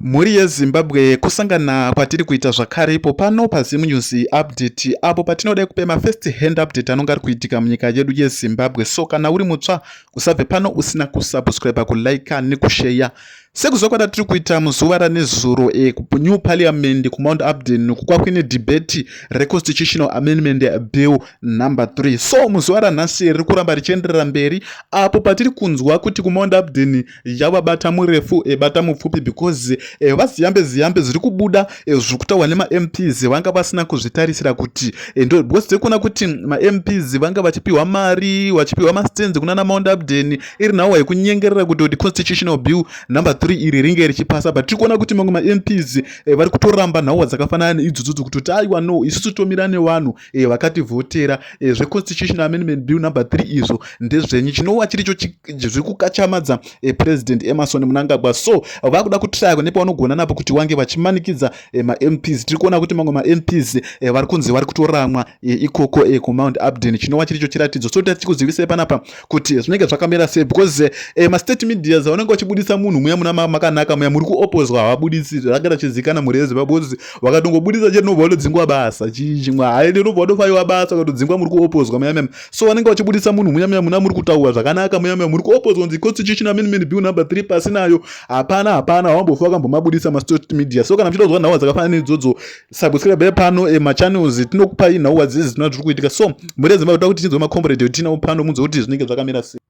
Mhuri yeZimbabwe kusangana kwatiri kuita zvakare ipo pano paZimu News update apo patinoda kupe first hand update anonga ari kuitika munyika yedu yeZimbabwe. So kana uri mutsva usabve pano usina kusubscribe, kulike nekushare. Sekuzva kwatiri kuita muzuva ranezuro new parliament kumount Upton kwakuine debate reconstitutional amendment bill number 3. So muzuva ranhasi riri kuramba richienderera mberi apo patiri kunzwa kuti kumount Upton yawa bata murefu bata mupfupi because vaziyambe zviri kubuda zviri kutaurwa nema-MPs vanga vasina kuzvitarisira kuti because tiri kuona kuti ma-MPs vanga vachipiwa mari vachipiwa mastenzi kunana mount Upton iri nhau yekunyengerera kuti constitutional bill number 3 iri ringe richipasa, but tiri kuona kuti mamwe ma-MPs vari kutoramba nhau dzakafanana neidzodzo kuti aiwa no isusu tomira nevanhu vakativhotera zveconstitutional amendment bill number 3 izvo ndezvenyu, chinova chiricho zviri kukachamadza president Emerson Mnangagwa. So vakuda kutraya nepavanogona napo kuti vange vachimanikidza ma-MPs. Tiri kuona kuti mamwe ma-MPs vari kunzi vari kutoramwa ikoko kumount Upton, chinova chiricho chiratidzo. So tikuzivisei panapa kuti zvinenge zvakamira sei because ma-state medias vanenge vachibudisa munhu muya muna makanaka muya muri kuopozwa havabudisi zvakada chizikana mhuri yeZimbabwe vakatongobudisa chete nobva vanodzingwa basa chimwe haidi nobva vanofaiwa basa vakatodzingwa muri kuopozwa muya. So vanenge vachibudisa munhu muya muna muri kutaura zvakanaka muya muri kuopozwa kunzi constitutional amendment bill number 3 pasinayo hapana vambofa vakambomabudisa ma-state media. So kana mchitozwa nhau dzakafanana neidzodzo subscribe pano machannels tinokupai nhau dzezi zvinova zviri kuitika. So mhuri yeZimbabwe toda kuti tinzwe macomrade tinavo pano munzwe kuti zvinenge zvakamira sei.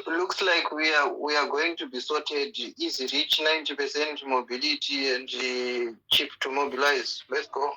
Looks like we are going to be sorted. Easy reach 90% mobility and cheap to mobilize. Let's go.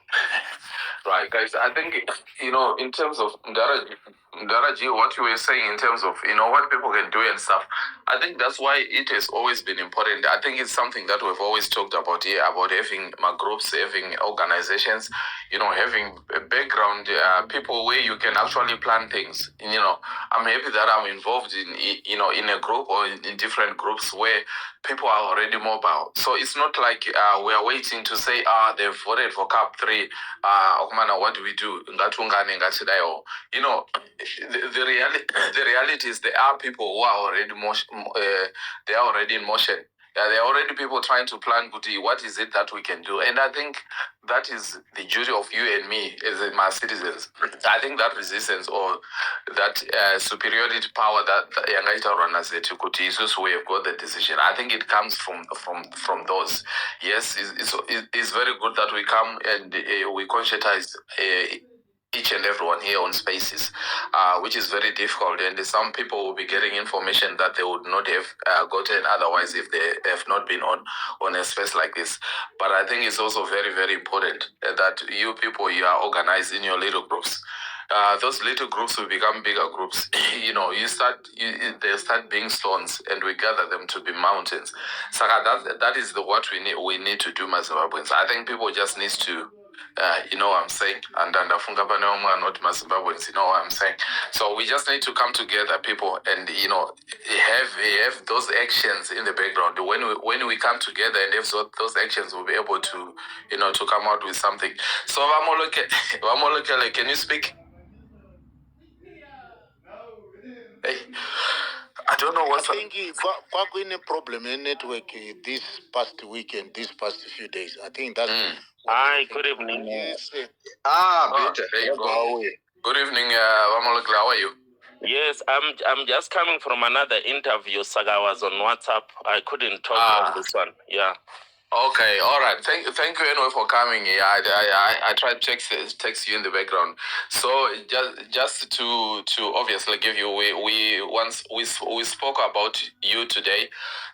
Right, guys. I think in terms of Ndaraji, what you were saying in terms of what people can do and stuff. I think that's why it has always been important. I think it's something that we've always talked about here about having groups, having organizations, having a background people where you can actually plan things. I'm happy that I'm involved in a group or in different groups where people are already mobile. So it's not like we are waiting to say, they've voted for CAP 3. What do we do? The reality is there are people who are already they are already in motion. There are already people trying to plan what is it that we can do. And I think that is the duty of you and me as my citizens. I think that resistance or that superiority power that Yangaita runners that you could use we have got the decision. I think it comes from those. Yes, it's very good that we come and we conscientize each and everyone here on spaces, which is very difficult. And some people will be getting information that they would not have gotten otherwise if they have not been on a space like this. But I think it's also very, very important that you people, you are organized in your little groups. Those little groups will become bigger groups. They start being stones, and we gather them to be mountains. So that is what we need to do, my Zimbabweans. I think people just need to. You know what I'm saying? And Funga Paneoma, not Zimbabweans, you know what I'm saying? So we just need to come together, people, and have those actions in the background. When we come together and have those actions, we'll be able to to come out with something. So Vamoloke, can you speak? Hey. I don't know what's I think we're in a problem in network this past week and these past few days. I think that's Hi, good evening. Yes. Peter, there you go. Good evening, Vamolok, how are you? Yes, I'm just coming from another interview. Saga was on WhatsApp. I couldn't talk on this one. Yeah. Okay, all right. Thank you anyway for coming. Yeah, I tried to text you in the background. So just to obviously give you, we spoke about you today.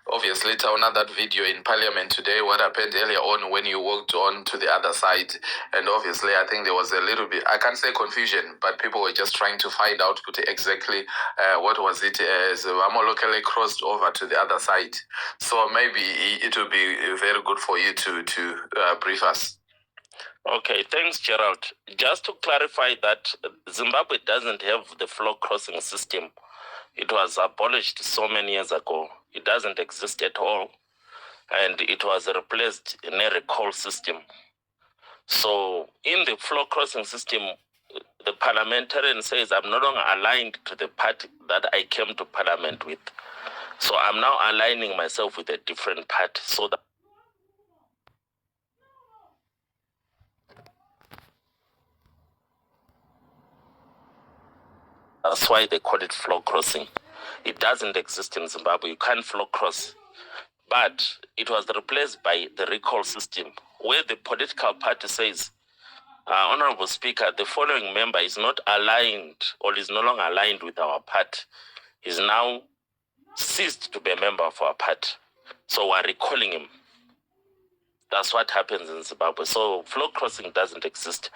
Obviously, turn on that video in Parliament today. What happened earlier on when you walked on to the other side, and obviously, I think there was a little bit, I can't say confusion, but people were just trying to find out exactly what was it as Amolokele crossed over to the other side. So maybe it will be very good for you to brief us. Okay, thanks, Gerald. Just to clarify that Zimbabwe doesn't have the floor crossing system. It was abolished so many years ago. It doesn't exist at all. And it was replaced in a recall system. So in the floor crossing system, the parliamentarian says, I'm no longer aligned to the party that I came to parliament with. So I'm now aligning myself with a different party so that that's why they call it floor crossing. It doesn't exist in Zimbabwe. You can't floor cross. But it was replaced by the recall system, where the political party says, Honorable Speaker, the following member is not aligned or is no longer aligned with our party. He's now ceased to be a member of our party. So we're recalling him. That's what happens in Zimbabwe. So floor crossing doesn't exist.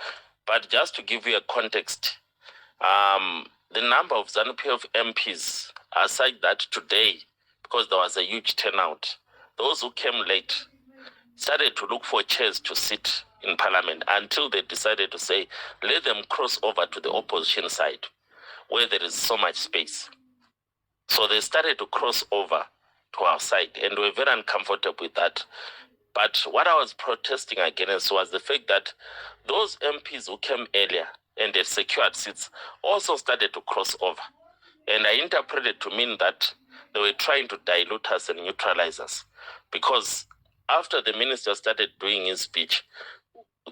But just to give you a context, the number of ZANU-PF MPs are such that today, because there was a huge turnout, those who came late started to look for chairs to sit in parliament until they decided to say, let them cross over to the opposition side where there is so much space. So they started to cross over to our side, and we were very uncomfortable with that. But what I was protesting against was the fact that those MPs who came earlier and had secured seats also started to cross over. And I interpreted to mean that they were trying to dilute us and neutralize us. Because after the minister started doing his speech,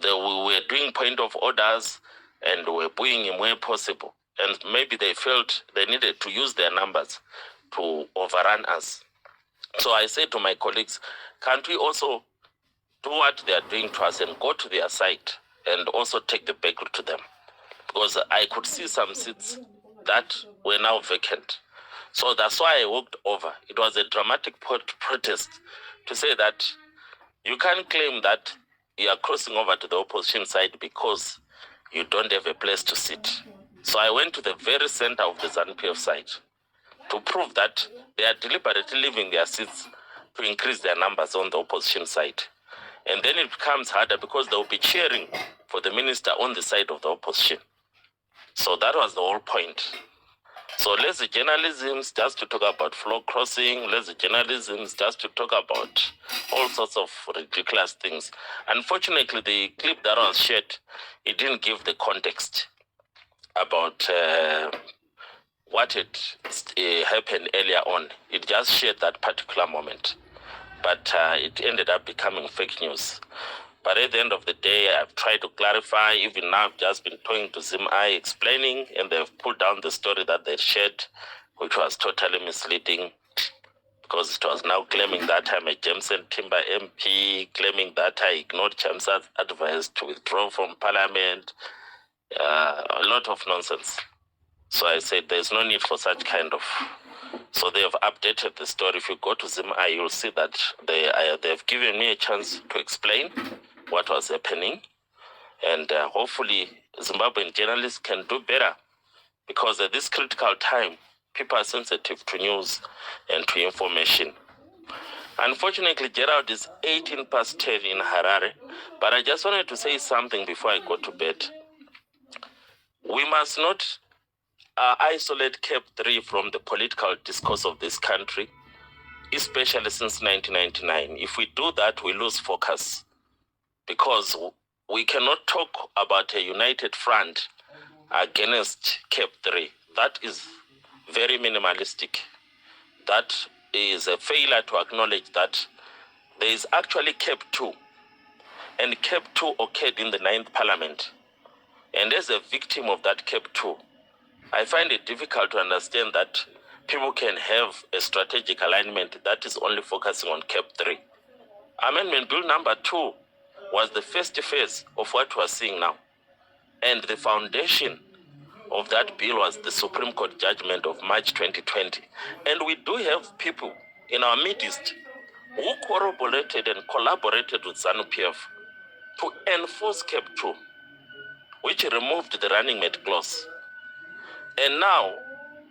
we were doing point of orders and we were booing him where possible. And maybe they felt they needed to use their numbers to overrun us. So I said to my colleagues, can't we also do what they are doing to us and go to their side and also take the back to them? Because I could see some seats that were now vacant. So that's why I walked over. It was a dramatic protest to say that you can't claim that you are crossing over to the opposition side because you don't have a place to sit. So I went to the very center of the ZANU-PF side to prove that they are deliberately leaving their seats to increase their numbers on the opposition side. And then it becomes harder because they will be cheering for the minister on the side of the opposition. So that was the whole point. So lazy journalism just to talk about floor crossing, lazy journalism just to talk about all sorts of ridiculous things. Unfortunately, the clip that was shared, it didn't give the context about what had happened earlier on. It just shared that particular moment. But it ended up becoming fake news. But at the end of the day, I've tried to clarify. Even now, I've just been talking to ZimI, explaining, and they've pulled down the story that they shared, which was totally misleading, because it was now claiming that I'm a Jameson Timber MP, claiming that I ignored Chamsa's advice to withdraw from Parliament, a lot of nonsense. So I said there's no need for such kind of... So they have updated the story. If you go to ZimI, you'll see that they've given me a chance to explain what was happening. And hopefully Zimbabwean journalists can do better, because at this critical time, people are sensitive to news and to information. Unfortunately, Gerald is 18 past 10 in Harare, but I just wanted to say something before I go to bed. We must not isolate Cape 3 from the political discourse of this country, especially since 1999. If we do that, we lose focus, because we cannot talk about a united front against Cape 3. That is very minimalistic. That is a failure to acknowledge that there is actually Cape 2, and Cape 2 occurred in the 9th Parliament. And as a victim of that Cape 2, I find it difficult to understand that people can have a strategic alignment that is only focusing on Cape 3. Amendment Bill number 2 was the first phase of what we are seeing now. And the foundation of that bill was the Supreme Court judgment of March 2020. And we do have people in our midst who corroborated and collaborated with ZANU-PF to enforce Cape 2, which removed the running mate clause. And now,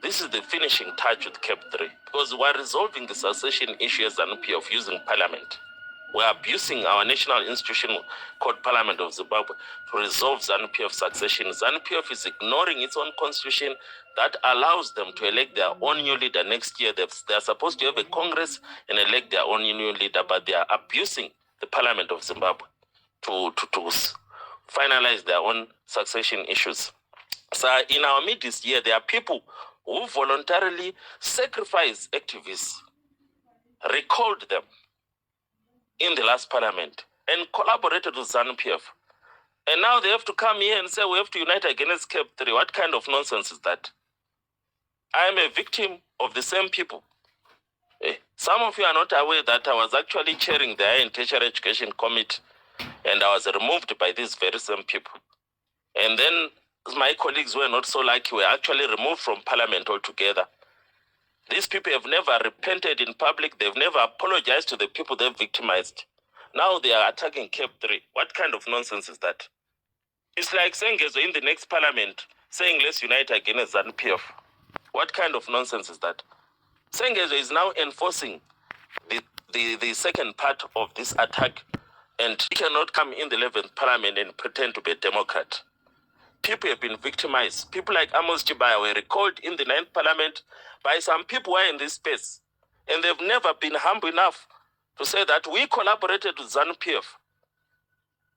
this is the finishing touch with Cape 3, because we're resolving the succession issue as ZANU-PF using Parliament. We're abusing our national institution called Parliament of Zimbabwe to resolve ZANU-PF succession. ZANU-PF is ignoring its own constitution that allows them to elect their own new leader next year. They're supposed to have a Congress and elect their own new leader, but they are abusing the Parliament of Zimbabwe to finalize their own succession issues. So in our midst here, there are people who voluntarily sacrifice activists recalled them in the last parliament and collaborated with ZANU-PF. And now they have to come here and say we have to unite against CAP 3. What kind of nonsense is that? I am a victim of the same people. Some of you are not aware that I was actually chairing the Higher and Tertiary Education Committee, and I was removed by these very same people. And then my colleagues were not so lucky, were actually removed from parliament altogether. These people have never repented in public. They've never apologized to the people they've victimized. Now they are attacking CAP 3. What kind of nonsense is that? It's like Sengezo in the next parliament saying let's unite against ZANU-PF. What kind of nonsense is that? Sengezo is now enforcing the second part of this attack, and he cannot come in the 11th parliament and pretend to be a Democrat. People have been victimized. People like Amos Chibaya were recalled in the 9th parliament by some people who are in this space, and they've never been humble enough to say that we collaborated with ZANU-PF.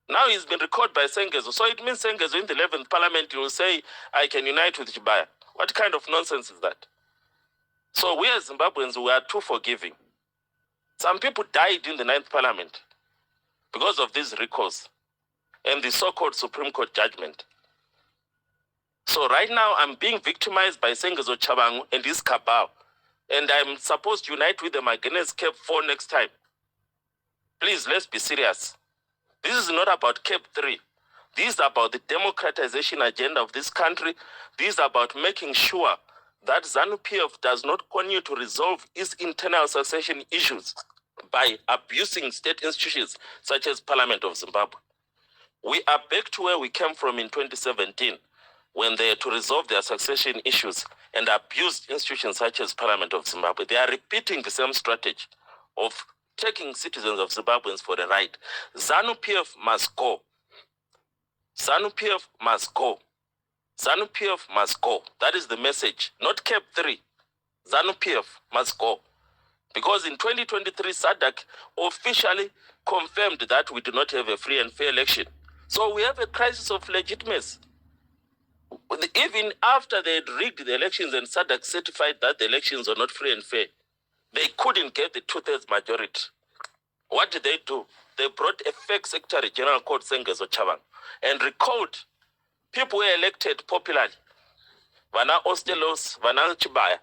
Now he's been recalled by Sengezo. So it means Sengezo in the 11th parliament will say, I can unite with Chibaya. What kind of nonsense is that? So we as Zimbabweans, we are too forgiving. Some people died in the 9th parliament because of these recalls and the so-called Supreme Court judgment. So right now I'm being victimized by Sengezo Chabangu and his cabal, and I'm supposed to unite with them against CAP 4 next time. Please, let's be serious. This is not about CAP 3. This is about the democratization agenda of this country. This is about making sure that ZANU-PF does not continue to resolve its internal succession issues by abusing state institutions such as Parliament of Zimbabwe. We are back to where we came from in 2017, when they had to resolve their succession issues and abused institutions such as Parliament of Zimbabwe. They are repeating the same strategy of taking citizens of Zimbabweans for a ride. ZANU-PF must go. ZANU-PF must go. ZANU-PF must go. That is the message. Not CAP 3. ZANU-PF must go. Because in 2023, SADC officially confirmed that we do not have a free and fair election. So we have a crisis of legitimacy. Even after they had rigged the elections and SADC certified that the elections are not free and fair, they couldn't get the 2/3 majority. What did they do? They brought a fake Secretary General called Sengezo Chabangu and recalled people who were elected popularly. Vana Ostelos, Vana Chibaya.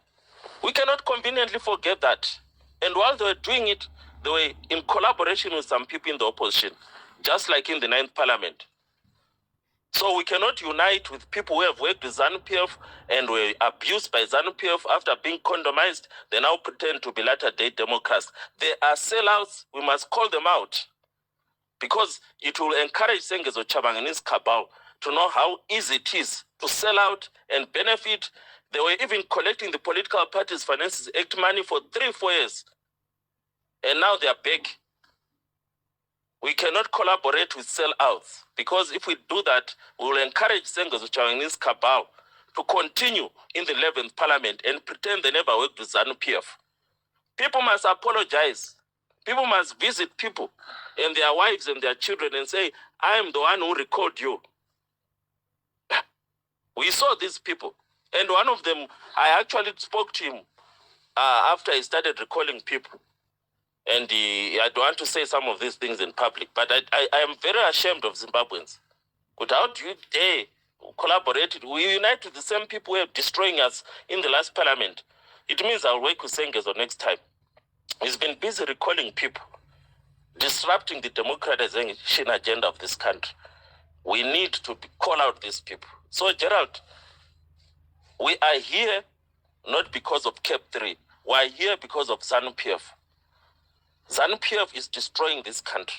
We cannot conveniently forget that. And while they were doing it, they were in collaboration with some people in the opposition, just like in the 9th parliament. So we cannot unite with people who have worked with ZANU-PF and were abused by ZANU-PF after being condomized. They now pretend to be latter-day Democrats. They are sellouts. We must call them out, because it will encourage Sengezo Chabangu and his cabal to know how easy it is to sell out and benefit. They were even collecting the Political Parties Finances Act money for 3-4 years. And now they are back. We cannot collaborate with sellouts, because if we do that, we will encourage Sengezo Chabangu and his cabal to continue in the 11th parliament and pretend they never worked with ZANU-PF. People must apologize. People must visit people and their wives and their children and say, I am the one who recalled you. We saw these people. And one of them, I actually spoke to him after he started recalling people. And I don't want to say some of these things in public, but I am very ashamed of Zimbabweans. How do you dare collaborate? We unite with the same people who are destroying us in the last parliament. It means I'll work with Sengezo next time. He's been busy recalling people, disrupting the democratization agenda of this country. We need to call out these people. So, Gerald, we are here not because of CAP 3. We are here because of ZANU-PF. ZANU-PF is destroying this country.